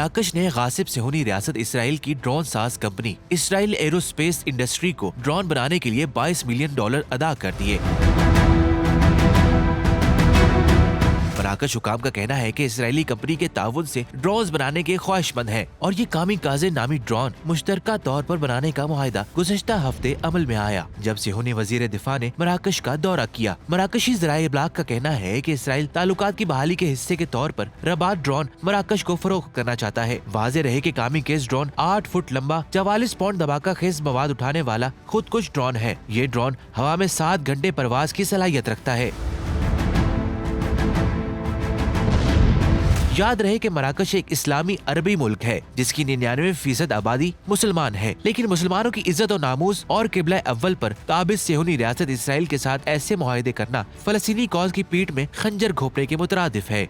मराकश ने गासिब सेहूनी रियासत इसराइल की ड्रोन साज कंपनी इसराइल एरोस्पेस इंडस्ट्री को ड्रोन बनाने के लिए $22 मिलियन अदा कर दिए। मराकश हुकाम का कहना है कि इसराइली कंपनी के ताउन से ड्रोन बनाने के ख्वाहिशमंद हैं और ये कामिकाज़े नामी ड्रोन मुश्तरका तौर पर बनाने का मुआहिदा गुज़श्ता हफ्ते अमल में आया जब सेहूनी वजीर दिफा ने मराकश का दौरा किया। मराकशी ज़राए इब्लाग का कहना है कि इसराइल ताल्लुकात की बहाली के हिस्से के तौर पर रबात ड्रोन मराकश को फरोख्त करना चाहता है। वाज़ेह रहे कि कामिकाज़े ड्रोन 8 फुट लंबा 44 पाउंड धमाका खेज मवाद उठाने वाला खुदकुश ड्रोन है। ये ड्रोन हवा में 7 घंटे परवाज की सलाहियत रखता है। याद रहे कि मराकश एक इस्लामी अरबी मुल्क है जिसकी 99% आबादी मुसलमान है, लेकिन मुसलमानों की इज्जत और नामूस और किबला अव्वल पर काबिज सेहूनी रियासत इसराइल के साथ ऐसे मुआहिदे करना फलस्तीनी कौज की पीठ में खंजर घोंपने के मुतरादिफ है।